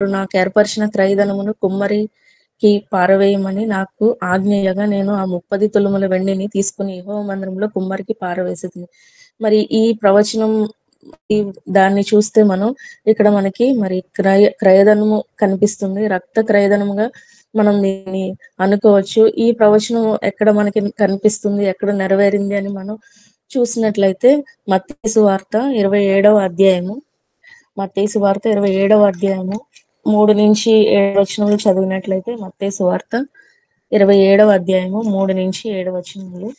నాకు ఏర్పరిచిన క్రయధనమును కుమ్మరికి పారవేయమని నాకు ఆజ్ఞేయగా నేను ఆ 30 తులముల వెండిని తీసుకుని యెహోవా మందిరంలో కుమ్మరికి పారవేసితిని. మరి ఈ ప్రవచనం దాన్ని చూస్తే మనం ఇక్కడ మనకి మరి క్రయధనము కనిపిస్తుంది. రక్త క్రయధనముగా మనం దీన్ని అనుకోవచ్చు. ఈ ప్రవచనం ఎక్కడ మనకి కనిపిస్తుంది, ఎక్కడ నెరవేరింది అని మనం చూసినట్లయితే మత్తయి సువార్త 27వ అధ్యాయము 3-7 చదివినట్లయితే మత్తయి సువార్త 27వ అధ్యాయము 3-7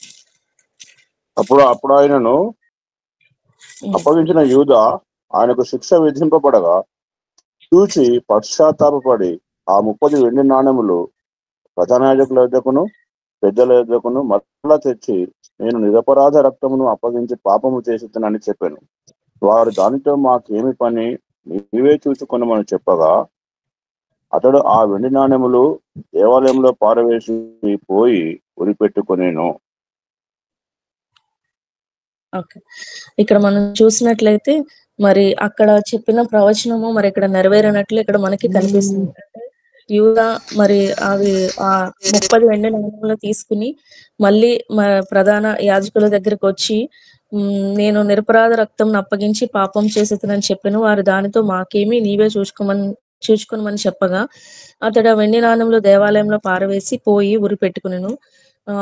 అప్పుడు ఆయనను అప్పగించిన యూదా ఆయనకు శిక్ష విధింపబడగా చూచి పశ్చాత్తాపడి ఆ 30 వెండి నాణెములు ప్రధాన యాజకుల యొద్దకును పెద్దల యొద్దకును మరలా తెచ్చి నేను నిరపరాధ రక్తమును అప్పగించి పాపము చేసినని చెప్పాను. వారు దానితో మాకేమి పని, నీవే చూసుకొనమని చెప్పగా అతడు ఆ వెండి నాణెములు దేవాలయంలో పారవేసి పోయి ఉరిపెట్టుకొనేను. ఓకే, ఇక్కడ మనం చూసినట్లయితే మరి అక్కడ చెప్పిన ప్రవచనము మరి ఇక్కడ నెరవేరినట్లు ఇక్కడ మనకి కనిపిస్తుంది. అంటే యూదా మరి అవి ఆ 30 వెండి నాణెములు తీసుకుని మళ్ళీ ప్రధాన యాజకుల దగ్గరకు వచ్చి నేను నిరపరాధ రక్తం అప్పగించి పాపం చేసేతనని చెప్పాను. వారు దానితో మాకేమి, నీవే చూచుకోమని చెప్పగా అతడు ఆ వెండి నాణెములు దేవాలయంలో పారవేసి పోయి ఉరి పెట్టుకునేను.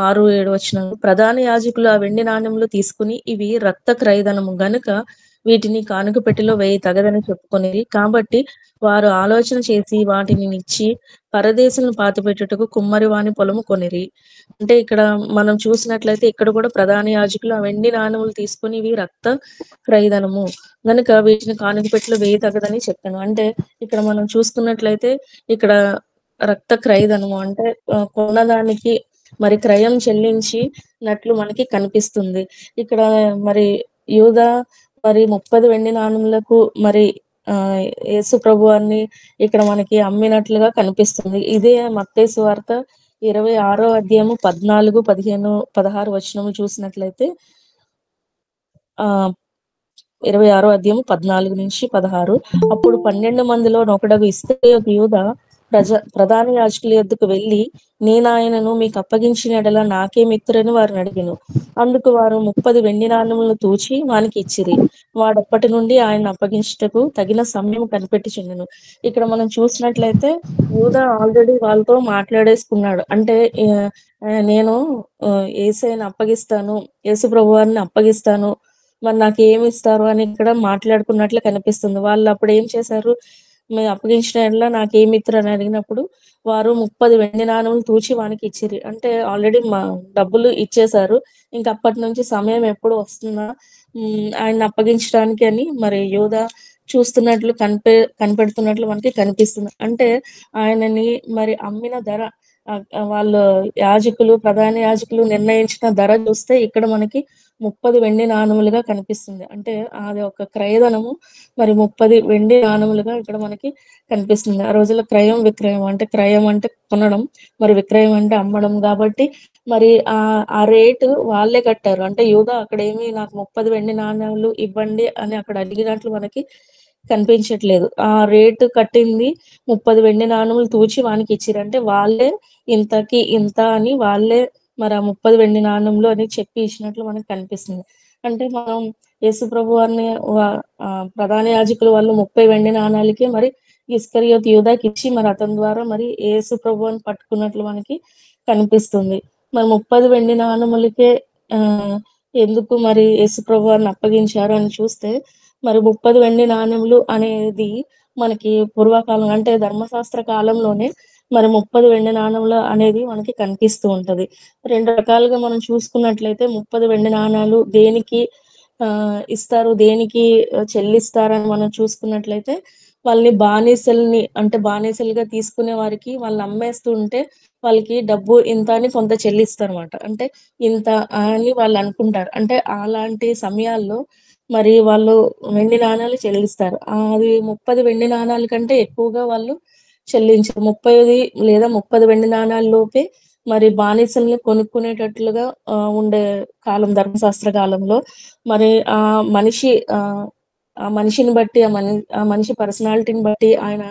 6-7 ప్రధాన యాజకులు ఆ వెండి నాణెములు తీసుకుని ఇవి రక్త క్రయధనము గనుక వీటిని కానుక పెట్టెలో వేయి తగదని చెప్పుకొనిరి. కాబట్టి వారు ఆలోచన చేసి వాటిని ఇచ్చి పరదేశులను పాతిపెట్టుటకు కుమ్మరి వాని పొలము కొనిరి. అంటే ఇక్కడ మనం చూసినట్లయితే ఇక్కడ కూడా ప్రధాన యాజకులు ఆ వెండి నాణెములు తీసుకుని ఇవి రక్త క్రయధనము గనుక వీటిని కానుక పెట్టెలో వేయి తగదని చెప్పాను. అంటే ఇక్కడ మనం చూసుకున్నట్లయితే ఇక్కడ రక్త క్రయధనము అంటే కొన్నదానికి మరి క్రయం చెల్లించినట్లు మనకి కనిపిస్తుంది. ఇక్కడ మరి యూదా మరి 30 వెండి నాణెములకు మరి యేసు ప్రభువాన్ని ఇక్కడ మనకి అమ్మినట్లుగా కనిపిస్తుంది. ఇదే మత్తయి సువార్త 26వ అధ్యాయము 14, 15, 16 చూసినట్లయితే 26వ అధ్యాయము 14-16 అప్పుడు 12 మందిలో ఒకడగు ఇస్కరియోతు యూదా ప్రధాన యాజకుల యొద్దకు వెళ్ళి నేను ఆయనను మీకు అప్పగించిన ఎడల నాకే మిత్రుని వారిని అడిగాను. అందుకు వారు 30 వెండి నాణెములను తూచి వానికి ఇచ్చిరి. వాడప్పటి నుండి ఆయన అప్పగించుటకు తగిన సమయం కనిపెట్టుచుండెను. ఇక్కడ మనం చూసినట్లయితే యూదా ఆల్రెడీ వాళ్ళతో మాట్లాడేసుకున్నాడు. అంటే నేను యేసయ్యను అప్పగిస్తాను, యేసు ప్రభువారిని అప్పగిస్తాను, మరి నాకు ఏమి ఇస్తారు అని ఇక్కడ మాట్లాడుకున్నట్లు కనిపిస్తుంది. వాళ్ళు అప్పుడు ఏం చేశారు, మేము అప్పగించిన ఎడల నాకేమి ఇస్తారు అని అడిగినప్పుడు వారు 30 వెండి నాణెములు తూచి వానికి ఇచ్చిరి. అంటే ఆల్రెడీ డబ్బులు ఇచ్చేశారు. ఇంకా అప్పటి నుంచి సమయం ఎప్పుడు వస్తుందా ఆయన అప్పగించడానికి అని మరి యూదా చూస్తున్నట్లు కనిపెడుతున్నట్లు మనకి కనిపిస్తుంది. అంటే ఆయనని మరి అమ్మిన ధర వాళ్ళు ప్రధాన యాజకులు నిర్ణయించిన ధర చూస్తే ఇక్కడ మనకి 30 వెండి నాణెములుగా కనిపిస్తుంది. అంటే అది ఒక క్రయధనము. మరి 30 వెండి నాణెములుగా ఇక్కడ మనకి కనిపిస్తుంది. ఆ రోజుల్లో క్రయం విక్రయం అంటే క్రయం అంటే కొనడం, మరి విక్రయం అంటే అమ్మడం. కాబట్టి మరి ఆ రేటు వాళ్ళే కట్టారు. అంటే యూదా అక్కడేమి నాకు 30 వెండి నాణెములు ఇవ్వండి అని అక్కడ అడిగినట్లు మనకి కనిపించట్లేదు. ఆ రేటు కట్టింది 30 వెండి నాణెములు తూచి వానికి ఇచ్చిరు. అంటే వాళ్ళే ఇంతకి ఇంత అని వాళ్ళే మరి ఆ 30 వెండి నాణెములు అని చెప్పి ఇచ్చినట్లు మనకు కనిపిస్తుంది. అంటే మనం యేసు ప్రభువారిని ప్రధాన యాజకులు వాళ్ళు 30 వెండి నాణాలకి మరి ఇస్కరియోతు యూదాకి ఇచ్చి మరి అతని ద్వారా మరి యేసు ప్రభువాన్ని పట్టుకున్నట్లు మనకి కనిపిస్తుంది. మరి 30 వెండి నాణెములకే ఎందుకు మరి యేసు ప్రభువారిని అప్పగించారు అని చూస్తే మరి 30 వెండి నాణెములు అనేది మనకి పూర్వకాలం అంటే ధర్మశాస్త్ర కాలంలోనే మరి 30 వెండి నాణెములు అనేది మనకి కనిపిస్తూ ఉంటది. 2 రకాలుగా మనం చూసుకున్నట్లయితే 30 వెండి నాణాలు దేనికి ఇస్తారు, దేనికి చెల్లిస్తారని మనం చూసుకున్నట్లయితే వాళ్ళని బానిసలుగా తీసుకునే వారికి వాళ్ళని అమ్మేస్తూ ఉంటే వాళ్ళకి డబ్బు ఇంత అని కొంత చెల్లిస్తారు అనమాట. అంటే ఇంత అని వాళ్ళు అనుకుంటారు. అంటే అలాంటి సమయాల్లో మరి వాళ్ళు వెండి నాణాలు చెల్లిస్తారు. అది 30 వెండి నాణాల కంటే ఎక్కువగా వాళ్ళు చెల్లించరు. 30 లేదా 30 వెండి నాణాల లోపే మరి బానిసల్ని కొనుక్కునేటట్లుగా ఉండే కాలం ధర్మశాస్త్ర కాలంలో. మరి ఆ మనిషిని బట్టి ఆ మనిషి పర్సనాలిటీని బట్టి ఆయన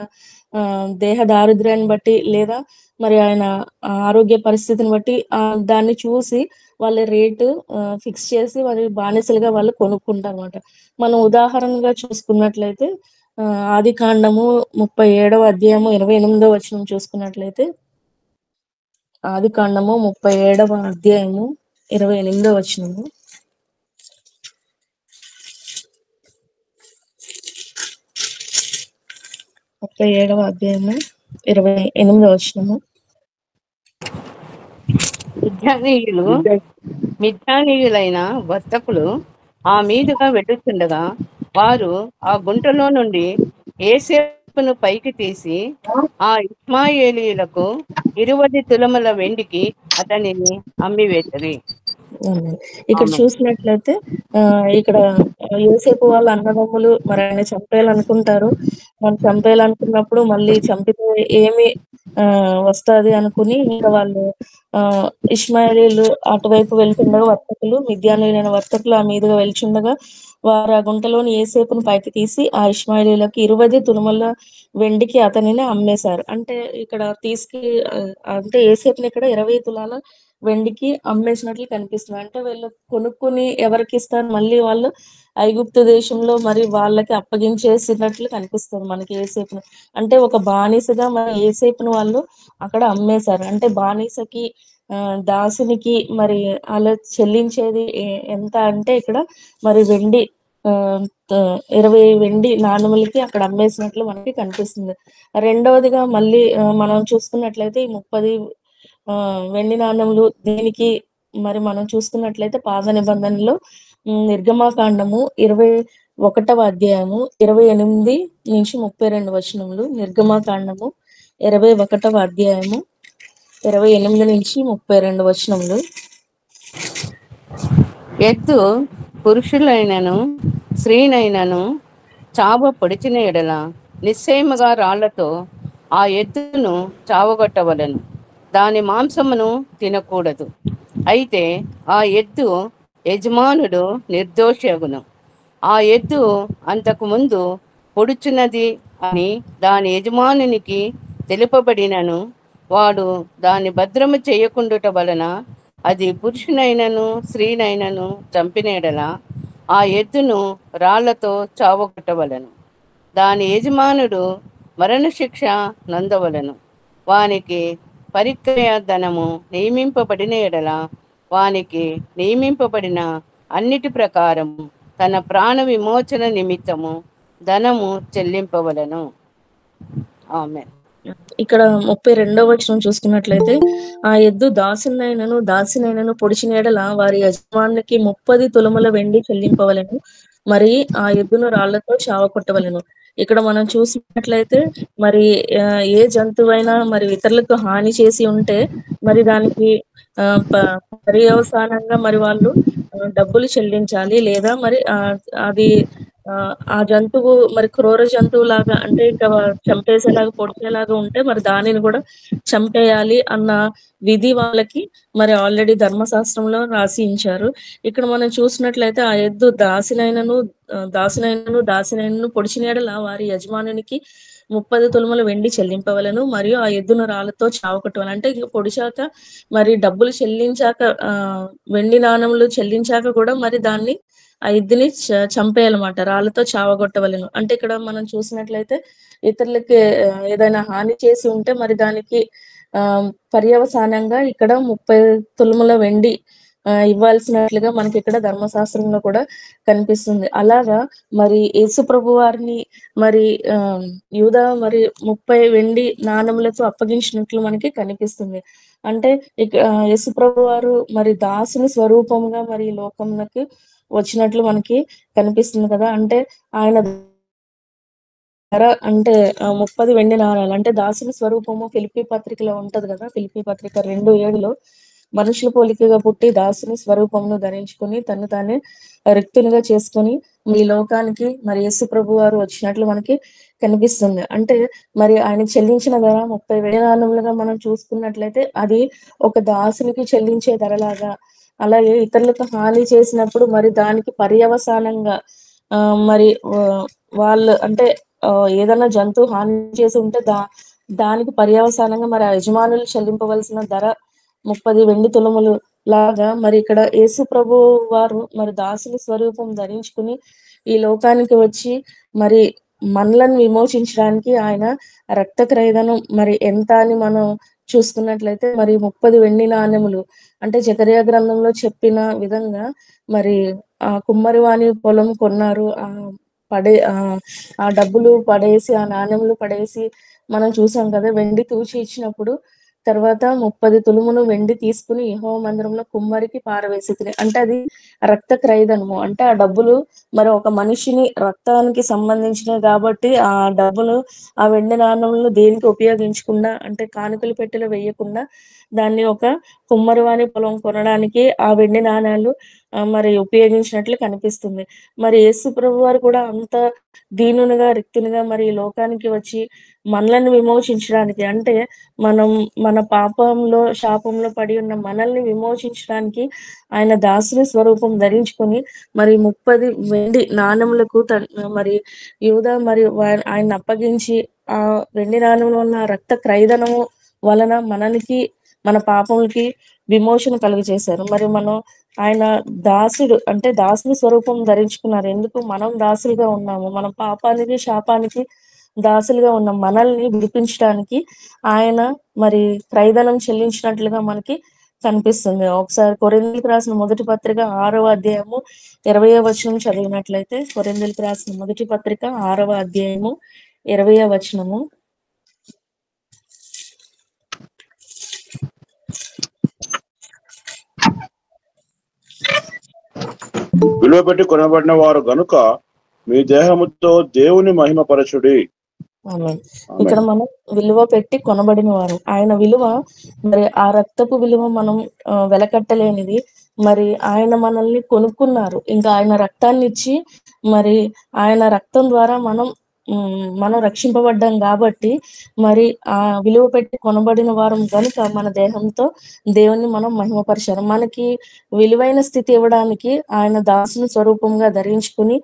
దేహ దారిద్ర్యాన్ని బట్టి లేదా మరి ఆయన ఆరోగ్య పరిస్థితిని బట్టి దాన్ని చూసి వాళ్ళ రేటు ఫిక్స్ చేసి మరి బానిసలుగా వాళ్ళు కొనుక్కుంటారన్నమాట. మనం ఉదాహరణగా చూసుకున్నట్లయితే ఆదికాండము 37వ అధ్యాయము 28వ వచనం చూసుకున్నట్లయితే ఆదికాండము 37వ అధ్యాయము 28వ వచనము. 37వ అధ్యాయము 28వ వచనము. మిద్యానీయులైన వర్తకులు ఆ మీదుగా వెడుచుండగా వారు ఆ గుంటలో నుండి యోసేపును పైకి తీసి ఆ ఇష్మాయేలీయులకు 20 తులముల వెండికి అతనిని అమ్మివేసిరి. ఇక్కడ చూసినట్లయితే ఇక్కడ యోసేపు వాళ్ళ అన్నదమ్ములు మరి ఆయన చంపేయాలనుకుంటారు. మరి చంపేయాలనుకున్నప్పుడు మళ్ళీ చంపితే ఏమి వస్తుంది అనుకుని ఇంకా వాళ్ళు ఇష్మాయేలీలు అటువైపు వెళ్తుండగా వర్తకులు మిద్యానీయులైన వర్తకులు ఆ మీదుగా వెళ్చుండగా వారు ఆ గుంటలోని యోసేపును పైకి తీసి ఆ ఇష్మాయేలీలకు 20 తులముల వెండికి అతనిని అమ్మేశారు. అంటే ఇక్కడ అంటే యోసేపుని ఇక్కడ 20 తులాల వెండికి అమ్మేసినట్లు కనిపిస్తుంది. అంటే వీళ్ళు కొనుక్కుని ఎవరికి ఇస్తారు, మళ్ళీ వాళ్ళు ఐగుప్తు దేశంలో మరి వాళ్ళకి అప్పగించేసినట్లు కనిపిస్తుంది మనకి యోసేపును. అంటే ఒక బానిసగా మరి యోసేపును వాళ్ళు అక్కడ అమ్మేశారు. అంటే బానిసకి దాసునికి మరి అలా చెల్లించేది ఎంత అంటే ఇక్కడ మరి వెండి 20 వెండి నాణములకి అక్కడ అమ్మేసినట్లు మనకి కనిపిస్తుంది. రెండవదిగా మళ్ళీ మనం చూసుకున్నట్లయితే ఈ 30 వెండి నాణములు దేనికి మరి మనం చూసుకున్నట్లయితే పాత నిబంధనలో నిర్గమాకాండము 21వ అధ్యాయము 28 నుంచి 32 వచనములు. నిర్గమాకాండము 21వ అధ్యాయము 28 నుంచి 32 వచనములు. ఎద్దు పురుషులైనను స్త్రీనైనను చావ పొడిచిన ఎడల నిశ్చయముగా రాళ్లతో ఆ ఎద్దును చావగొట్టవలను, దాని మాంసమును తినకూడదు. అయితే ఆ ఎద్దు యజమానుడు నిర్దోషగును. ఆ ఎద్దు అంతకు ముందు పొడుచున్నది అని దాని యజమానునికి తెలుపబడినను వాడు దాన్ని భద్రము చేయకుండుట వలన అది పురుషునైనను స్త్రీనైనను చంపినేడల ఆ ఎద్దును రాళ్లతో చావగొట్టవలను, దాని యజమానుడు మరణశిక్ష నందవలను. వానికి పరిక్రయ ధనము నియమింపబడిన ఎడల వానికి నియమింపబడిన అన్నిటి ప్రకారం తన ప్రాణ విమోచన నిమిత్తము ధనము చెల్లింపవలను. ఆమేన్. ఇక్కడ 32వ వచనం చూసుకున్నట్లయితే ఆ ఎద్దు దాసినైనను పొడిచిన ఎడల వారి యజమానికి 30 తులముల వెండి చెల్లింపవలను, మరి ఆ ఎద్దును రాళ్లతో చావకొట్టవలను. ఇక్కడ మనం చూసినట్లయితే మరి ఏ జంతువైనా మరి ఇతరులకు హాని చేసి ఉంటే మరి దానికి పర్యవసానంగా మరి వాళ్ళు డబ్బులు చెల్లించాలి. లేదా మరి అది ఆ జంతువు మరి క్రూర జంతువు లాగా అంటే ఇంకా చంపేసేలాగా పొడిచేలాగా ఉంటే మరి దానిని కూడా చంపేయాలి అన్న విధి వాళ్ళకి మరి ఆల్రెడీ ధర్మశాస్త్రంలో రాసి ఉంచారు. ఇక్కడ మనం చూసినట్లయితే ఆ ఎద్దు దాసినైనను పొడిచిన ఎడల వారి యజమానునికి 30 తులముల వెండి చెల్లింపవలను, మరియు ఆ ఎద్దును రాళ్లతో చావకొట్టవలను. అంటే ఇంకా పొడిచాక మరి డబ్బులు చెల్లించాక వెండి నాణములు చెల్లించాక కూడా మరి దాన్ని ఆ ఎద్దుని చంపేయాలన్నమాట, రాళ్లతో చావగొట్టవలను. అంటే ఇక్కడ మనం చూసినట్లయితే ఇతరులకి ఏదైనా హాని చేసి ఉంటే మరి దానికి పర్యవసానంగా ఇక్కడ 30 తులముల వెండి ఇవ్వాల్సినట్లుగా మనకి ఇక్కడ ధర్మశాస్త్రంలో కూడా కనిపిస్తుంది. అలాగా మరి యేసు ప్రభు వారిని మరి యూదా మరి 30 వెండి నాణములతో అప్పగించినట్లు మనకి కనిపిస్తుంది. అంటే యేసు ప్రభు వారు మరి దాసుని స్వరూపంగా మరి లోకంలోకి వచ్చినట్లు మనకి కనిపిస్తుంది కదా. అంటే ఆయన అంటే 30 వెండి నాణాలు అంటే దాసుని స్వరూపము ఫిలిప్పీ పత్రికలో ఉంటది కదా. ఫిలిప్పీ పత్రిక 2:7 మనుషుల పోలికగా పుట్టి దాసుని స్వరూపమును ధరించుకొని తను తానే రిక్తునిగా చేసుకొని ఈ లోకానికి మరి యేసు ప్రభు వారు వచ్చినట్లు మనకి కనిపిస్తుంది. అంటే మరి ఆయన చెల్లించిన ధర 30 వెండి నాణములుగా మనం చూసుకున్నట్లయితే అది ఒక దాసునికి చెల్లించే ధరలాగా, అలాగే ఇతరులకు హాని చేసినప్పుడు మరి దానికి పర్యవసానంగా మరి వాళ్ళు అంటే ఏదైనా జంతువు హాని చేసి ఉంటే దానికి పర్యవసానంగా మరి ఆ యజమానులు చెల్లింపవలసిన ధర 30 వెండి తులములు లాగా మరి ఇక్కడ యేసు ప్రభు వారు మరి దాసుని స్వరూపం ధరించుకుని ఈ లోకానికి వచ్చి మరి మనలను విమోచించడానికి ఆయన రక్త క్రయదనం మరి ఎంత అని మనం చూస్తున్నట్లయితే మరి 30 వెండి నాణెములు అంటే జకర్యా గ్రంథంలో చెప్పిన విధంగా మరి ఆ కుమ్మరి వాని పొలం కొన్నారు. ఆ డబ్బులు పడేసి ఆ నాణెములు పడేసి మనం చూసాం కదా. వెండి తూచి ఇచ్చినప్పుడు తర్వాత 30 తులములు వెండి తీసుకుని యెహోవా మందిరంలో కుమ్మరికి పారవేసి అంటే అది రక్త క్రయదనము. అంటే ఆ డబ్బులు మరి ఒక మనిషిని రక్తానికి సంబంధించినవి కాబట్టి ఆ డబ్బులు ఆ వెండి నాణెములను దేనికి ఉపయోగించకుండా అంటే కానుకలు పెట్టెలో వేయకుండా దాన్ని ఒక కుమ్మరివాని పొలం కొనడానికి ఆ వెండి నాణాలు మరి ఉపయోగించినట్లు కనిపిస్తుంది. మరి యేసు ప్రభు వారు కూడా అంత దీనునిగా రిక్తునిగా మరి ఈ లోకానికి వచ్చి మనలను విమోచించడానికి అంటే మన పాపంలో శాపంలో పడి ఉన్న మనల్ని విమోచించడానికి ఆయన దాసుని స్వరూపం ధరించుకొని మరి 30 వెండి నాణెములకు మరి యూదా మరి ఆయన అప్పగించి ఆ వెండి నాణెములో ఉన్న రక్త క్రయదనము వలన మన పాపములకి విమోచన కలుగజేశారు. మరి మనం ఆయన దాసుడు అంటే దాసుని స్వరూపం ధరించుకున్నారు. ఎందుకు? మనం దాసులుగా ఉన్నాము. మనం పాపానికి శాపానికి దాసులుగా ఉన్న మనల్ని విడిపించడానికి ఆయన మరి క్రయదనం చెల్లించినట్లుగా మనకి కనిపిస్తుంది. ఒకసారి కొరింథీయులకు రాసిన మొదటి పత్రిక 6వ అధ్యాయము 20వ వచనం చదివినట్లయితే, కొరింథీయులకు రాసిన మొదటి పత్రిక 6వ అధ్యాయము 20వ వచనము. విలువ పెట్టి కొనబడిన వారు గనుక మీ దేహముతో దేవుని మహిమపరచుడి. ఇక్కడ మనం విలువ పెట్టి కొనబడిన వారు. ఆయన విలువ మరి ఆ రక్తపు విలువ మనం వెలకట్టలేనిది. మరి ఆయన మనల్ని కొనుక్కున్నారు. ఇంకా ఆయన రక్తాన్ని ఇచ్చి మరి ఆయన రక్తం ద్వారా మనం రక్షింపబడ్డాం కాబట్టి మరి ఆ విలువ పెట్టి కొనబడిన వారం కనుక మన దేహంతో దేవుణ్ణి మనం మహిమపరిచారు. మనకి విలువైన స్థితి ఇవ్వడానికి ఆయన దాసుని స్వరూపంగా ధరించుకుని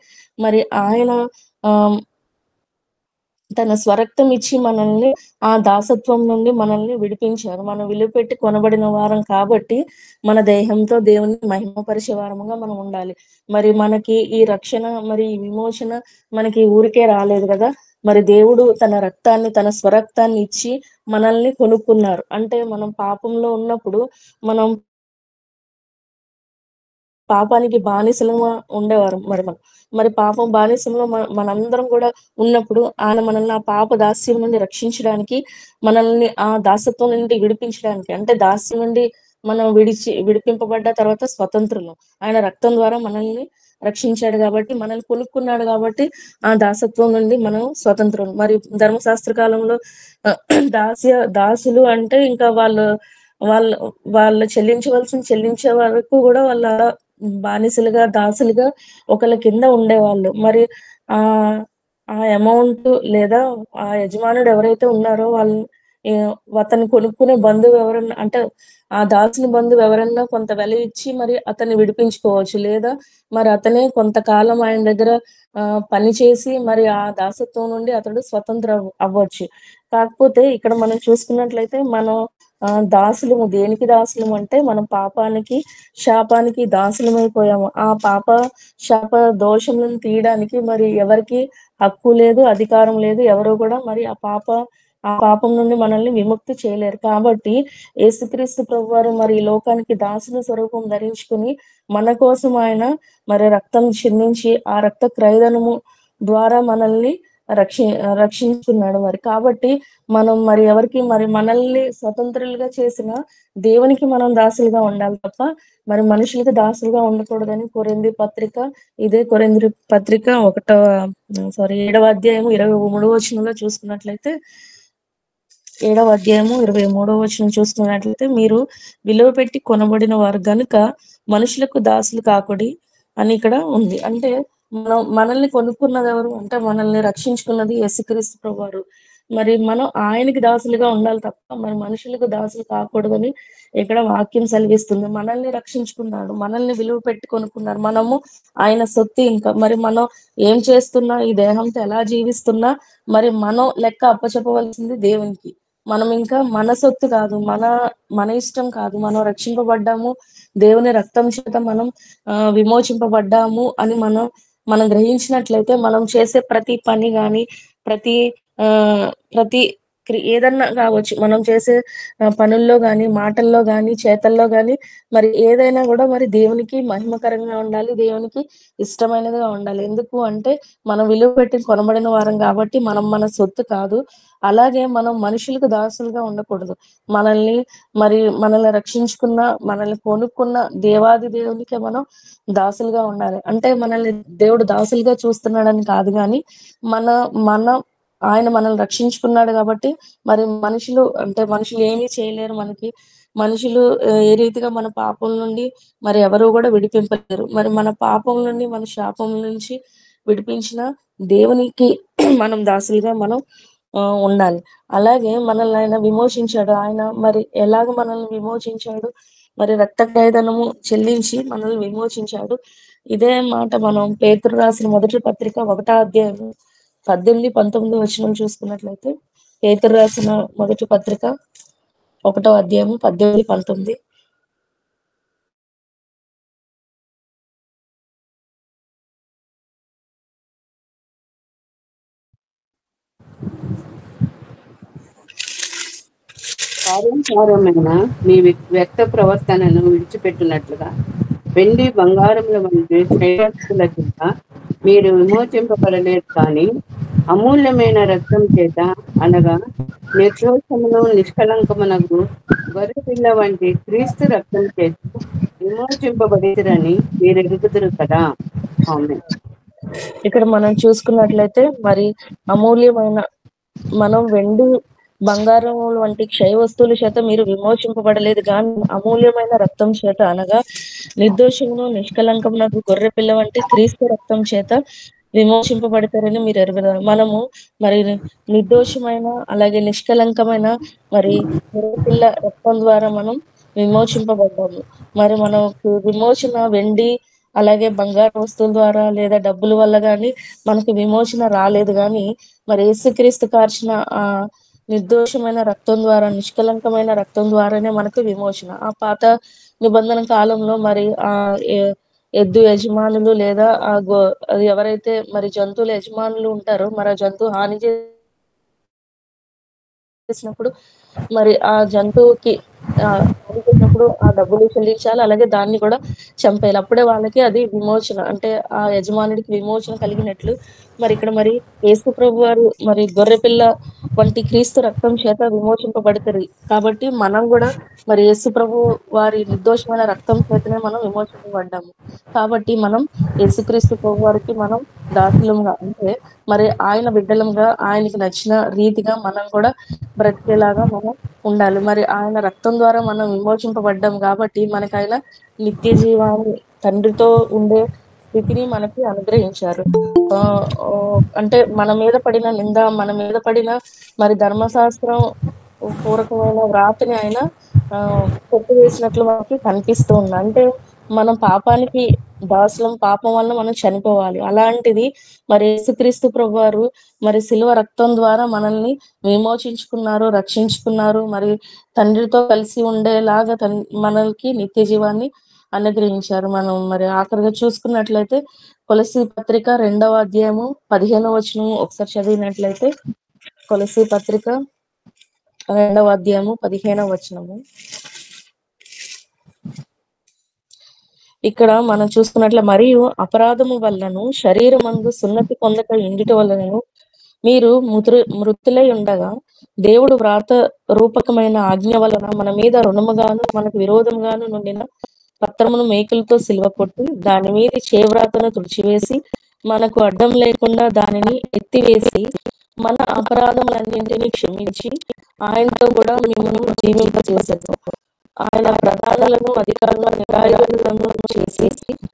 మరి ఆయన తన స్వరక్తం ఇచ్చి మనల్ని ఆ దాసత్వం నుండి మనల్ని విడిపించారు. మనం విలువ పెట్టి కొనబడిన వారం కాబట్టి మన దేహంతో దేవుని మహిమపరిచే వారముగా మనం ఉండాలి. మరి మనకి ఈ రక్షణ మరి ఈ విమోచన మనకి ఊరికే రాలేదు కదా. మరి దేవుడు తన రక్తాన్ని తన స్వరక్తాన్ని ఇచ్చి మనల్ని కొనుక్కున్నారు. అంటే మనం పాపంలో ఉన్నప్పుడు మనం పాపానికి బానిసలుగా ఉండేవారు. మరి పాపం బానిసంలో మనందరం కూడా ఉన్నప్పుడు ఆయన మనల్ని ఆ పాప దాస్యం నుండి రక్షించడానికి, మనల్ని ఆ దాసత్వం నుండి విడిపించడానికి, అంటే దాస్యం నుండి మనం విడిపింపబడ్డ తర్వాత స్వతంత్రులు. ఆయన రక్తం ద్వారా మనల్ని రక్షించాడు కాబట్టి, మనల్ని కొనుక్కున్నాడు కాబట్టి ఆ దాసత్వం నుండి మనం స్వతంత్రులు. మరి ధర్మశాస్త్ర కాలంలో దాసులు అంటే ఇంకా వాళ్ళు చెల్లించే వరకు కూడా వాళ్ళ బానిసలుగా దాసులుగా ఒకళ్ళ కింద ఉండేవాళ్ళు. మరి ఆ ఆ అమౌంట్ లేదా ఆ యజమానుడు ఎవరైతే ఉన్నారో అతన్ని కొనుక్కునే బంధువు ఎవరన్నా అంటే ఆ దాసుని బంధువు ఎవరన్నా కొంత వెల ఇచ్చి మరి అతన్ని విడిపించుకోవచ్చు. లేదా మరి అతనే కొంతకాలం ఆయన దగ్గర పని చేసి మరి ఆ దాసత్వం నుండి అతడు స్వతంత్ర అవ్వచ్చు. కాకపోతే ఇక్కడ మనం చూసుకున్నట్లయితే మనం దాసులము దేనికి దాసులము అంటే మనం పాపానికి శాపానికి దాసులమైపోయాము. ఆ పాప శాప దోషములను తీయడానికి మరి ఎవరికి హక్కు లేదు, అధికారం లేదు. ఎవరు కూడా మరి ఆ పాపం నుండి మనల్ని విముక్తి చేయలేరు. కాబట్టి యేసుక్రీస్తు ప్రభువారు మరి ఈ లోకానికి దాసుని స్వరూపం ధరించుకుని మన కోసం ఆయన మరి రక్తం చిందించి ఆ రక్త క్రయదనము ద్వారా మనల్ని రక్షించుకున్నాడు. మరి కాబట్టి మనం మరి ఎవరికి మరి మనల్ని స్వతంత్రులుగా చేసిన దేవునికి మనం దాసులుగా ఉండాలి తప్ప మరి మనుషులకి దాసులుగా ఉండకూడదని కొరింథీ పత్రిక 7వ అధ్యాయము 23వ వచనంలో చూసుకున్నట్లయితే 7వ అధ్యాయము 23వ వచనం చూసుకున్నట్లయితే, మీరు విలువ పెట్టి కొనబడిన వారు గనుక మనుషులకు దాసులు కాకుడి అని ఇక్కడ ఉంది. అంటే మనల్ని కొనుక్కున్నది ఎవరు అంటే మనల్ని రక్షించుకున్నది యేసుక్రీస్తు ప్రభువారు. మరి మనం ఆయనకి దాసులుగా ఉండాలి తప్ప మరి మనుషులకు దాసులు కాకూడదని ఇక్కడ వాక్యం సెలవిస్తుంది. మనల్ని రక్షించుకున్నాడు, మనల్ని విలువ పెట్టి కొనుక్కున్నారు, మనము ఆయన సొత్తు. ఇంకా మరి మనం ఏం చేస్తున్నా, ఈ దేహంతో ఎలా జీవిస్తున్నా మరి మనం లెక్క అప్పచెప్పవలసింది దేవునికి. మనం ఇంకా మన సొత్తు కాదు, మన మన ఇష్టం కాదు, మనం రక్షింపబడ్డాము, దేవుని రక్తం చేత మనం విమోచింపబడ్డాము అని మనం గ్రహించినట్లయితే మనం చేసే ప్రతి పని గాని, ప్రతి ఆ ప్రతి ఏదన్నా కావచ్చు, మనం చేసే పనుల్లో గాని, మాటల్లో గాని, చేతల్లో గాని మరి ఏదైనా కూడా మరి దేవునికి మహిమకరంగా ఉండాలి, దేవునికి ఇష్టమైనదిగా ఉండాలి. ఎందుకు అంటే మనం విలువ పెట్టి కొనబడిన వారం కాబట్టి మనం మన సొత్తు కాదు. అలాగే మనం మనుషులకు దాసులుగా ఉండకూడదు. మనల్ని రక్షించుకున్న, మనల్ని కొనుక్కున్న దేవాది దేవునికే మనం దాసులుగా ఉండాలి. అంటే మనల్ని దేవుడు దాసులుగా చూస్తున్నాడని కాదు, కానీ మన మన ఆయన మనల్ని రక్షించుకున్నాడు కాబట్టి మరి మనుషులు ఏమీ చేయలేరు మనకి. మనుషులు ఏ రీతిగా మన పాపం నుండి మరి ఎవరు కూడా విడిపింపలేరు. మరి మన పాపం నుండి, మన శాపం నుంచి విడిపించిన దేవునికి మనం దాసులుగా మనం ఉండాలి. అలాగే మనల్ని ఆయన విమోచించాడు. ఆయన మరి ఎలాగ మనల్ని విమోచించాడు? మరి రక్త క్రయధనము చెల్లించి మనల్ని విమోచించాడు. ఇదే మాట మనం పేతురు రాసిన మొదటి పత్రిక 1వ అధ్యాయం 18-19 వచనం చూసుకున్నట్లయితే, పేతురు రాసిన మొదటి పత్రిక 1వ అధ్యాయం 18-19. కార్యసారమైన మీ వ్యక్త ప్రవర్తనను విడిచిపెట్టినట్లుగా వెండి బంగారముల వంటి శ్రేయస్సుల చేత మీరు విమోచింపబడలేదు, కానీ అమూల్యమైన రక్తం చేత, అనగా నిర్దోషమును నిష్కలంకమునకు గొర్రెపిల్ల వంటి క్రీస్తు రక్తం చేత విమోచింపబడిరని మీరు ఎరుగుదురు కదా. ఆమేన్. ఇక్కడ మనం చూసుకున్నట్లయితే మరి అమూల్యమైన, మనం వెండి బంగారం వంటి క్షయ వస్తువుల చేత మీరు విమోచింపబడలేదు, కానీ అమూల్యమైన రక్తం చేత, అనగా నిర్దోషమును నిష్కలంకమునకు గొర్రె పిల్ల వంటి క్రీస్తు రక్తం చేత విమోచింపబడతారని మీరు ఎరుగుదారు. మనము మరి నిర్దోషమైన అలాగే నిష్కలంకమైన మరి గొర్రె పిల్ల రక్తం ద్వారా మనం విమోచింపబడ్డాము. మరి మనకు విమోచన వెండి అలాగే బంగారు వస్తువుల ద్వారా లేదా డబ్బుల వల్ల కానీ మనకు విమోచన రాలేదు, కానీ మరి యేసుక్రీస్తు కార్చిన ఆ నిర్దోషమైన రక్తం ద్వారా, నిష్కలంకమైన రక్తం ద్వారానే మనకు విమోచన. ఆ పాత నిబంధన కాలంలో మరి ఎద్దు యజమానులు లేదా అది ఎవరైతే మరి జంతువుల యజమానులు ఉంటారో మరి ఆ జంతువు హాని చేసినప్పుడు మరి ఆ జంతువుకి హాని చేసినప్పుడు ఆ డబ్బులు చెల్లించాలి, అలాగే దాన్ని కూడా చంపేయాలి. అప్పుడే వాళ్ళకి అది విమోచన, అంటే ఆ యజమానుడికి విమోచన కలిగినట్లు. మరి ఇక్కడ మరి యేసు ప్రభు వారు మరి గొర్రెపిల్ల వంటి క్రీస్తు రక్తం చేత విమోచింపబడతారు. కాబట్టి మనం కూడా మరి యేసు ప్రభు వారి నిర్దోషమైన రక్తం చేతనే మనం విమోచింపబడ్డాము. కాబట్టి మనం యేసుక్రీస్తు ప్రభు వారికి మనం దాసులంగా, అంటే మరి ఆయన బిడ్డలంగా, ఆయనకి నచ్చిన రీతిగా మనం కూడా బ్రతికేలాగా మనం ఉండాలి. మరి ఆయన రక్తం ద్వారా మనం విమోచింపబడ్డాం కాబట్టి మనకు ఆయన నిత్య జీవాన్ని, తండ్రితో ఉండే స్థితిని మనకి అనుగ్రహించారు. అంటే మన మీద పడిన నింద, మన మీద పడిన మరి ధర్మశాస్త్రం పూర్వకమైన వ్రాతని ఆయన కొట్టివేసినట్లు మనకి కనిపిస్తూ ఉంది. అంటే మనం పాపానికి దాసులం, పాపం వల్ల మనం చనిపోవాలి. అలాంటిది మరి యేసుక్రీస్తు ప్రభువారు మరి శిలువ రక్తం ద్వారా మనల్ని విమోచించుకున్నారు, రక్షించుకున్నారు. మరి తండ్రితో కలిసి ఉండేలాగా మనకి నిత్య జీవాన్ని అనుగ్రహించారు. మనం మరి ఆఖరిగా చూసుకున్నట్లయితే కొలస్సీ పత్రిక 2వ అధ్యాయము 15వ వచనం ఒకసారి చదివినట్లయితే, కొలస్సీ పత్రిక 2వ అధ్యాయము 15వ వచనము. ఇక్కడ మనం చూసుకున్నట్లే, మరియు అపరాధము వల్లను శరీరమందు సున్నతి పొందక ఇండిటి వలనను మీరు మృతులై ఉండగా దేవుడు వ్రాత రూపకమైన ఆజ్ఞ వలన మన మీద రుణముగాను మనకు విరోధముగాను నుండిన పత్రమును మేకులతో సిలువ కొట్టి దాని మీద చేవ్రాతను తుడిచివేసి మనకు అడ్డం లేకుండా దానిని ఎత్తివేసి మన అపరాధములన్నింటినీ క్షమించి ఆయనతో కూడా మిమ్మల్ని జీవింపజేశారు. ఆయన ప్రధానులను, అధికారులను, నిరాయుధులను చేసి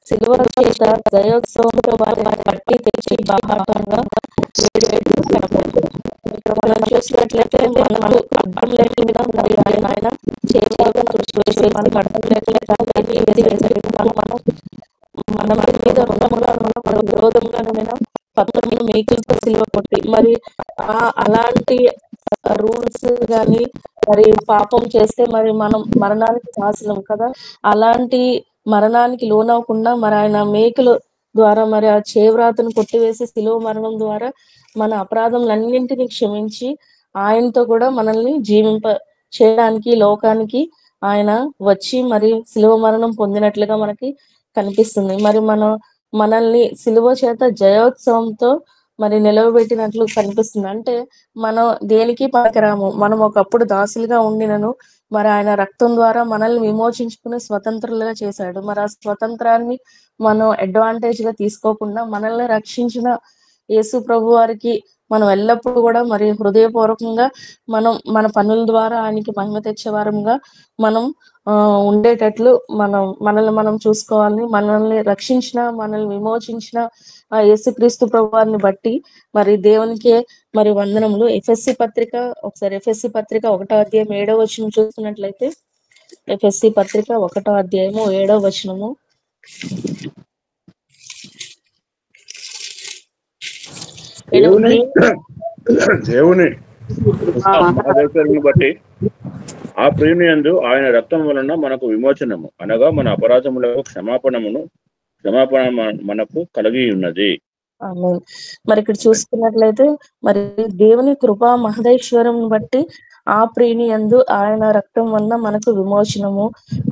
సిలువ చేత జయోత్సవంతో వారిని పట్టి తెచ్చి బాహాటంగా ఇక్కడ మనం చూసినట్లయితే మనకు అర్థం లేకుండా మరి ఆయన చేయవలసిన తుడిచివేసి మనకు అర్థం లేకుండా మన మీద రుణముగా మన విరోధంగానైనా పత్రములు మేకులతో సిలువ కొట్టి మరి అలాంటి రూల్స్ గాని మరి పాపం చేస్తే మరి మనం మరణానికి శాసనం కదా, అలాంటి మరణానికి లోనవకుండా మరి ఆయన మేకుల ద్వారా మరి ఆ చేవ్రాతను కొట్టివేసి శిలువ మరణం ద్వారా మన అపరాధములన్నింటినీ క్షమించి ఆయనతో కూడా మనల్ని జీవింప చేయడానికి లోకానికి ఆయన వచ్చి మరి శిలువ మరణం పొందినట్లుగా మనకి కనిపిస్తుంది. మరి మనల్ని శిలువ చేత జయోత్సవంతో మరి నిలవబెట్టినట్లు కనిపిస్తుంది. అంటే మనం దేనికి పనికిరాము, మనం ఒకప్పుడు దాసులుగా ఉండినను మరి ఆయన రక్తం ద్వారా మనల్ని విమోచించుకుని స్వతంత్రులుగా చేశాడు. మరి ఆ స్వతంత్రాన్ని మనం అడ్వాంటేజ్ గా తీసుకోకుండా మనల్ని రక్షించిన యేసు ప్రభు వారికి మనం ఎల్లప్పుడూ కూడా మరి హృదయపూర్వకంగా మనం మన పనుల ద్వారా ఆయనకి మహిమ తెచ్చే వారంగా మనం ఉండేటట్లు మనల్ని మనం చూసుకోవాలి. మనల్ని రక్షించిన, మనల్ని విమోచించిన ఆ యేసుక్రీస్తు ప్రభు వారిని బట్టి మరి దేవునికే మరి వందనములు. ఎఫ్ఎస్సి పత్రిక 1వ అధ్యాయం 7వ వచనం చూస్తున్నట్లయితే, ఎఫ్ఎస్సి పత్రిక 1వ అధ్యాయము 7వ వచనము. దేవుని మహాదేశ్వరుని బట్టి ఆ ప్రియుని యందు ఆయన రక్తం వలన మనకు విమోచనము అనగా మన అపరాధములకు క్షమాపణ మనకు కలిగి ఉన్నది. మరి ఇక్కడ చూసుకున్నట్లయితే మరి దేవుని కృపా మహదేశ్వరం బట్టి ఆ ప్రియుని యందు ఆయన రక్తం వలన మనకు విమోచనము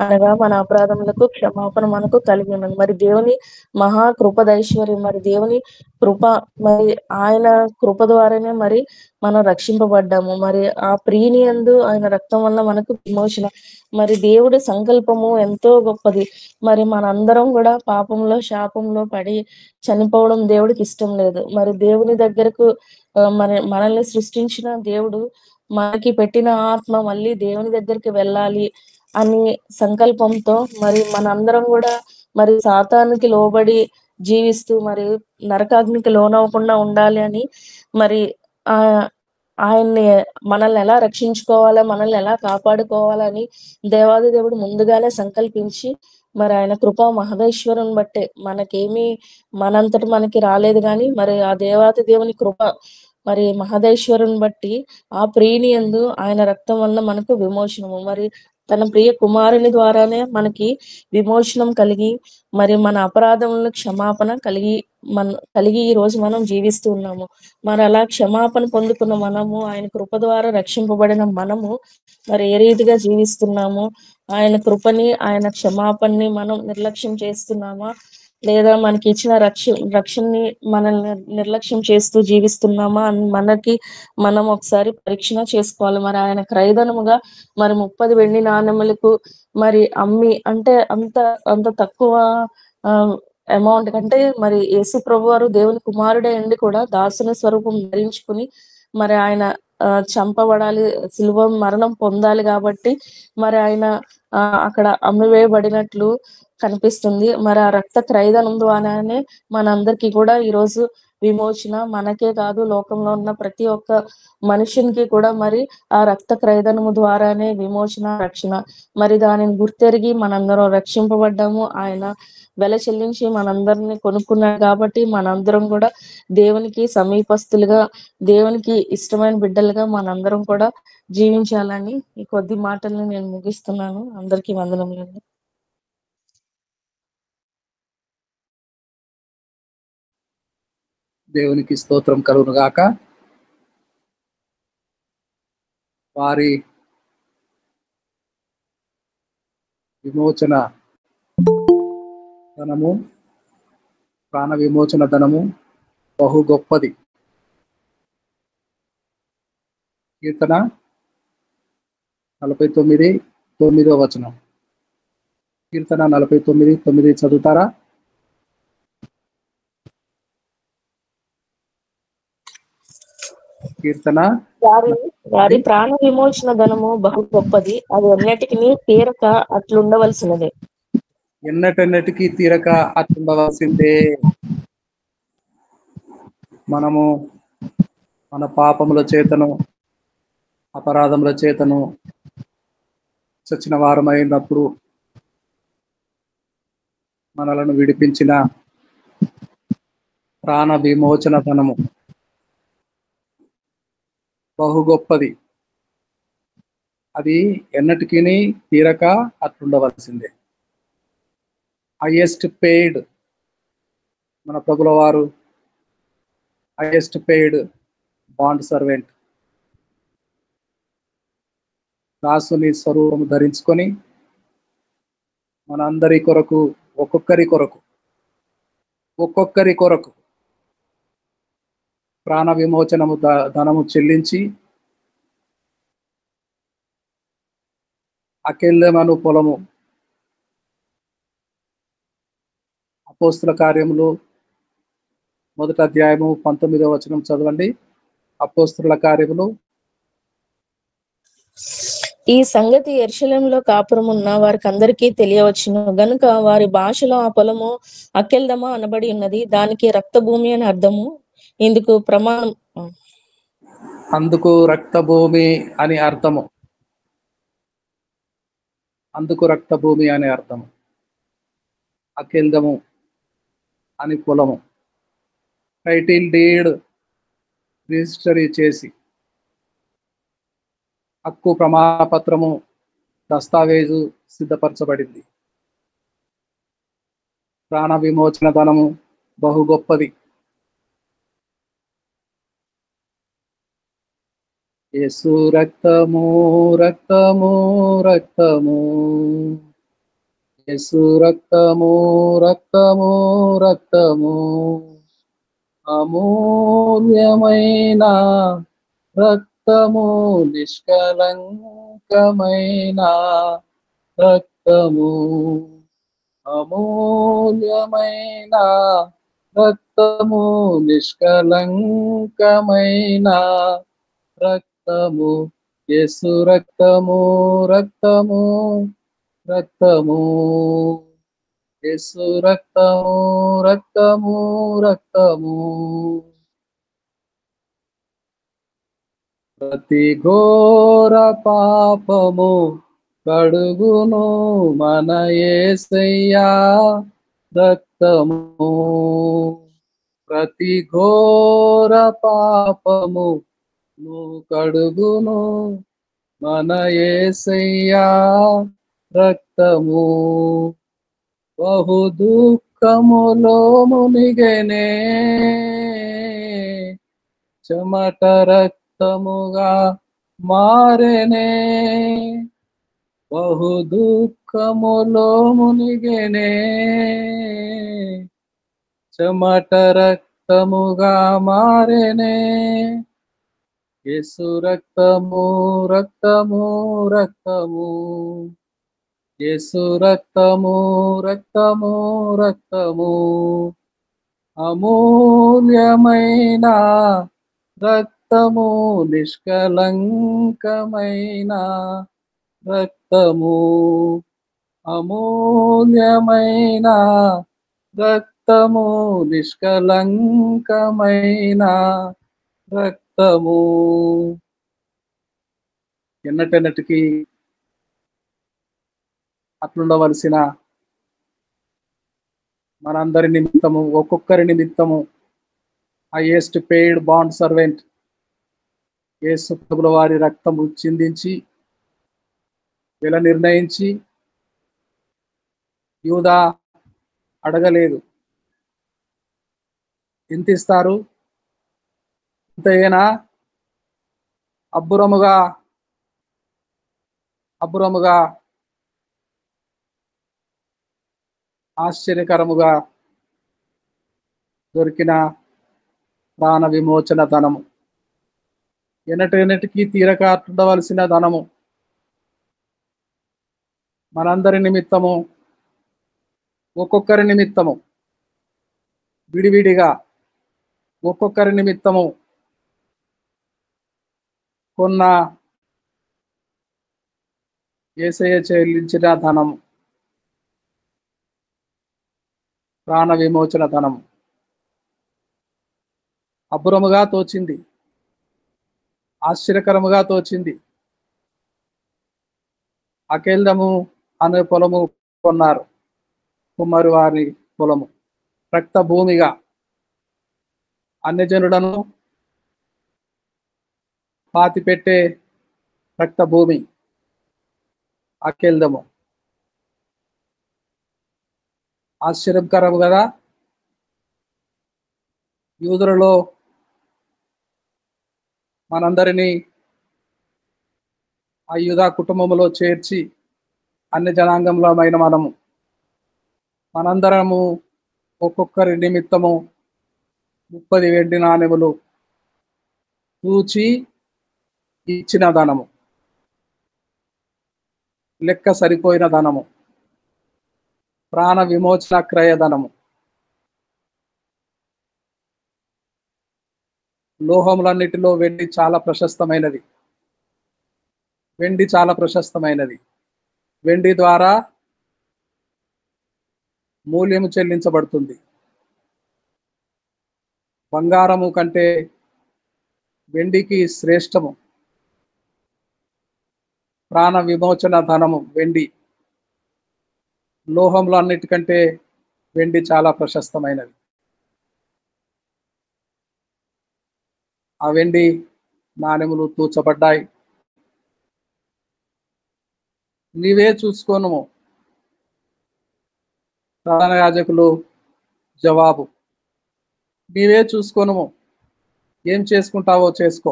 అనగా మన అపరాధములకు క్షమాపణ మనకు కలిగి ఉన్నది. మరి దేవుని మహా కృపదైశ్వర్యం, మరి దేవుని కృప, మరి ఆయన కృప ద్వారానే మరి మనం రక్షింపబడ్డాము. మరి ఆ ప్రియుని యందు ఆయన రక్తం వల్ల మనకు విమోచన. మరి దేవుడి సంకల్పము ఎంతో గొప్పది. మరి మనందరం కూడా పాపంలో శాపంలో పడి చనిపోవడం దేవుడికి ఇష్టం లేదు. మరి దేవుని దగ్గరకు మనల్ని సృష్టించిన దేవుడు మనకి పెట్టిన ఆత్మ మళ్ళీ దేవుని దగ్గరికి వెళ్ళాలి అని సంకల్పంతో మరి మనందరం కూడా మరి సాతానుకి లోబడి జీవిస్తూ మరి నరకాగ్నికి లోనవ్వకుండా ఉండాలి అని మరి ఆయన్ని మనల్ని ఎలా రక్షించుకోవాలా, మనల్ని ఎలా కాపాడుకోవాలని దేవాది దేవుడు ముందుగానే సంకల్పించి మరి ఆయన కృపా మహదేశ్వరుని బట్టే మనకేమి మనంతటి మనకి రాలేదు, కానీ మరి ఆ దేవాది దేవుని కృప మరి మహదేశ్వరుని బట్టి ఆ ప్రియుని యందు ఆయన రక్తం వల్ల మనకు విమోచనము. మరి తన ప్రియ కుమారుని ద్వారానే మనకి విమోచనం కలిగి మరి మన అపరాధములను క్షమాపణ కలిగి ఈ రోజు మనం జీవిస్తూ ఉన్నాము. మరి అలా క్షమాపణ పొందుకున్న మనము, ఆయన కృప ద్వారా రక్షింపబడిన మనము మరి ఏ రీతిగా జీవిస్తున్నాము, ఆయన కృపని ఆయన క్షమాపణని మనం నిర్లక్ష్యం చేస్తున్నామా, లేదా మనకి ఇచ్చిన రక్షణని మనల్ని నిర్లక్ష్యం చేస్తూ జీవిస్తున్నామా అని మనం ఒకసారి పరీక్షణ చేసుకోవాలి. మరి ఆయన క్రయధనముగా మరి 30 వెండి నాణెములకు మరి అమ్మి, అంటే అంత తక్కువ అమౌంట్ కంటే మరి యేసు ప్రభు వారు దేవుని కుమారుడే అండి కూడా దాసుని స్వరూపం ధరించుకుని మరి ఆయన చంపబడాలి, సిలువ మరణం పొందాలి కాబట్టి మరి ఆయన అక్కడ అమ్మివేయబడినట్లు కనిపిస్తుంది. మరి ఆ రక్త క్రయధనం ద్వారానే మనందరికీ కూడా ఈరోజు విమోచన, మనకే కాదు లోకంలో ఉన్న ప్రతి ఒక్క మనుషునికి కూడా మరి ఆ రక్త క్రయధనము ద్వారానే విమోచన, రక్షణ. మరి దానిని గుర్తెరిగి మనందరం రక్షింపబడ్డాము. ఆయన వెల చెల్లించి మనందరిని కొనుక్కున్నాడు కాబట్టి మనందరం కూడా దేవునికి సమీపస్తులుగా, దేవునికి ఇష్టమైన బిడ్డలుగా మనందరం కూడా జీవించాలని ఈ కొద్ది మాటల్ని నేను ముగిస్తున్నాను. అందరికీ వందనములండి. దేవునికి స్తోత్రం కలుగును గాక. వారి విమోచన ధనము, ప్రాణ విమోచన ధనము బహు గొప్పది. కీర్తన 49:9 వచనం. కీర్తన 49:9 చదువుతారా? కీర్తన వారి ప్రాణ విమోచన ధనము బహు గొప్పది, అది అన్నిటికీ తీరక అట్లుండవలసినదే. ఎన్నటన్నిటికీ తీరక అట్లుండవలసిందే. మనము మన పాపముల చేతను అపరాధముల చేతను చచ్చిన వారమైనప్పుడు మనలను విడిపించిన ప్రాణ విమోచన ధనము బహు గొప్పది. అది ఎన్నటికీ తీరక అట్లుండవలసిందే. హైయెస్ట్ పెయిడ్ మన ప్రభుల వారు హైయెస్ట్ పెయిడ్ బాండ్ సర్వెంట్ దాసుని స్వరూపము ధరించుకొని మనందరి కొరకు ఒక్కొక్కరి కొరకు ప్రాణ విమోచనము ధనము చెల్లించి అకెల్దమను పొలము అపోస్తుల కార్యములు 1వ అధ్యాయము 19వ వచనం చదవండి. అపోస్తుల కార్యములు. ఈ సంగతి యెరూషలేములో కాపురమున్న వారికి అందరికీ తెలియవచ్చును గనుక వారి భాషలో ఆ పొలము అకెల్దమ అనబడి ఉన్నది. దానికి రక్త భూమి అని అర్థము. ఇందుకు ప్రమాణం అందుకు రక్తభూమి అని అర్థము. అందుకు రక్తభూమి అనే అర్థము. అకెల్దము అని పొలము. టైటిల్ డీడ్ రిజిస్టరీ చేసి హక్కు ప్రమాణపత్రము దస్తావేజు సిద్ధపరచబడింది. ప్రాణ విమోచన ధనము బహు గొప్పది. యేసు రక్తము రక్తము రక్తము, యేసు రక్తము రక్తము రక్తము, అమూల్యమైన రక్తము, నిష్కలంకమైన రక్తము, అమూల్యమైన రక్తము, నిష్కలంకమైన రక్తము, యేసు రక్తము రక్తము రక్తము, యేసు రక్తము రక్తము రక్తము. ప్రతి ఘోర పాపము కడుగును మన యేసయ్యా రక్తము. ప్రతి ఘోర పాపము కడుగును మన యేసయ్యా రక్తము. బహు దుఃఖములో మునిగెనే, చెమట రక్తముగా మారెనే. బహు దుఃఖములో మునిగెనే, చెమట రక్తముగా మారెనే. యేసు రక్తము రక్తము రక్తము, యేసు రక్తము రక్తము రక్తము, అమూల్యమైన రక్తము, నిష్కలంకమైన రక్తము, అమూల్యమైన రక్తము, నిష్కలంకమైన రక్తము. ఎన్నటెన్నటికి అట్లుండవలసిన మనందరి నిమిత్తము ఒక్కొక్కరి నిమిత్తము హైయెస్ట్ పెయిడ్ బాండ్ సర్వెంట్ యేసు ప్రభుల వారి రక్తము చిందించి వెల నిర్ణయించి యూదా అడగలేదు. ఎంత ఇస్తారు? ఇంతేనా? అబ్బురముగా ఆశ్చర్యకరముగా దొరికిన ప్రాణ విమోచన ధనము, ఎన్నటెన్నటికీ తీరక ఉండవలసిన ధనము, మనందరి నిమిత్తము ఒక్కొక్కరి నిమిత్తము విడివిడిగా ఒక్కొక్కరి నిమిత్తము కొన్న యేసయ్య చెల్లించిన ధనము, ప్రాణ విమోచన ధనము అబ్బురముగా తోచింది. ఆశ్చర్యకరముగా తోచింది. అకేల్దము అనే పొలము కొన్నారు. కుమ్మరి వారి పొలము రక్త భూమిగా అన్యజనులను పాతిపెట్టే రక్త భూమి అకేల్దము. ఆశ్చర్యకరం కదా. యూదులలో మనందరినీ ఆ యూదా కుటుంబంలో చేర్చి అన్ని జనాంగంలోమైన మనందరము ఒక్కొక్కరి నిమిత్తము 30 వెండి నాణెములు తూచి ఇచ్చిన ధనము, లెక్క సరిపోయిన ధనము, ప్రాణ విమోచన క్రయ ధనము. లోహములన్నిటిలో వెండి చాలా ప్రశస్తమైనది. వెండి ద్వారా మూల్యము చెల్లించబడుతుంది. బంగారము కంటే వెండికి శ్రేష్టము. ప్రాణ విమోచన ధనము వెండి. లోహములు అన్నిటికంటే వెండి చాలా ప్రశస్తమైనది. ఆ వెండి నాణెములు తూచబడ్డాయి. నీవే చూసుకోను. ప్రధాన యాజకులు జవాబు, నీవే చూసుకోను, ఏం చేసుకుంటావో చేసుకో.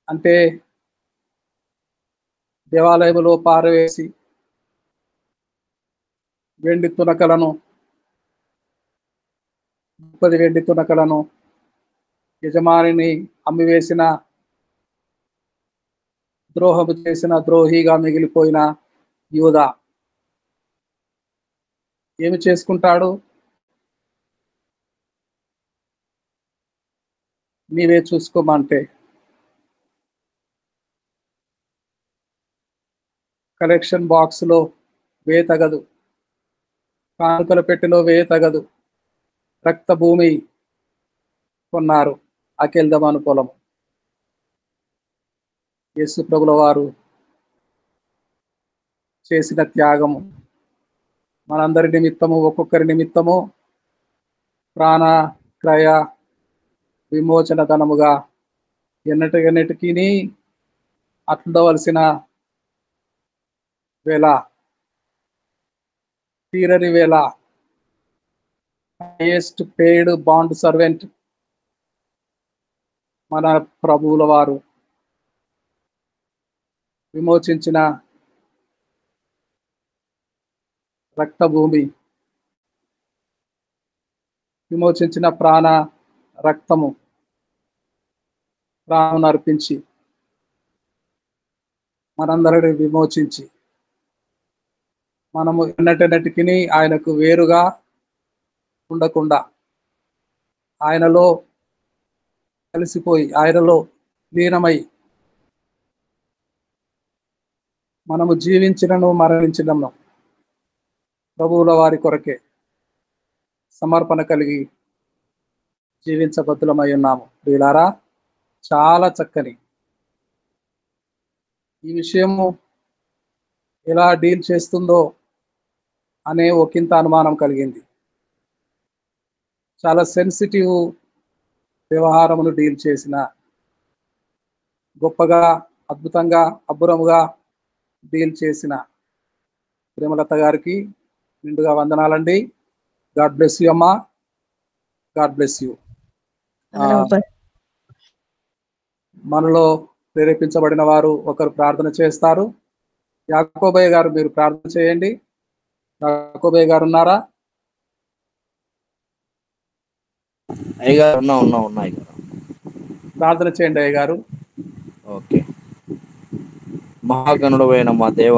అంటే దేవాలయములో పారవేసి వెండి తునకలను 30 వెండి తునకలను యజమానిని అమ్మివేసిన, ద్రోహము చేసిన ద్రోహిగా మిగిలిపోయిన యూదా ఏమి చేసుకుంటాడు? నీవే చూసుకోమంటే కలెక్షన్ బాక్స్ లో వే తగదు, కానుకల పెట్టెలో వే తగదు. రక్త భూమి కొన్నారు, అకేల్దమను పొలము. యేసు ప్రభుల వారు చేసిన త్యాగము మనందరి నిమిత్తము, ఒక్కొక్కరి నిమిత్తము ప్రాణ క్రయ విమోచన ధనముగా ఎన్నటికి అట్లుండవలసిన వేళ, తీరని వేళ, హైయెస్ట్ పెయిడ్ బాండ్ సర్వెంట్ మన ప్రభువుల వారు విమోచించిన రక్త భూమి, విమోచించిన ప్రాణ రక్తము, ప్రాణం అర్పించి మనందరిని విమోచించి మనము ఎన్నటికి ఆయనకు వేరుగా ఉండకుండా ఆయనలో కలిసిపోయి ఆయనలో లీనమై మనము జీవించినను మరణించినను ప్రభువుల వారి కొరకే సమర్పణ కలిగి జీవించబద్దులమై ఉన్నాము. ప్రియులారా, చాలా చక్కని ఈ విషయము ఎలా డీల్ చేస్తుందో అనే ఒకంత అనుమానం కలిగింది. చాలా సెన్సిటివ్ వ్యవహారమును డీల్ చేసిన, గొప్పగా, అద్భుతంగా, అబ్బురముగా డీల్ చేసిన ప్రేమలత గారికి నిండుగా వందనాలండి. గాడ్ బ్లెస్ యూ అమ్మా. God bless you. మనలో ప్రేరేపించబడిన వారు ఒకరు ప్రార్థన చేస్తారు. యాకోబయ్య గారు మీరు ప్రార్థన చేయండి. యాకోబయ్య గారు ఉన్నారా? అయ్యగారు ఉన్నా ప్రార్థన చేయండి అయ్య గారు. ఓకే. మహాగణుడైన మా దేవ,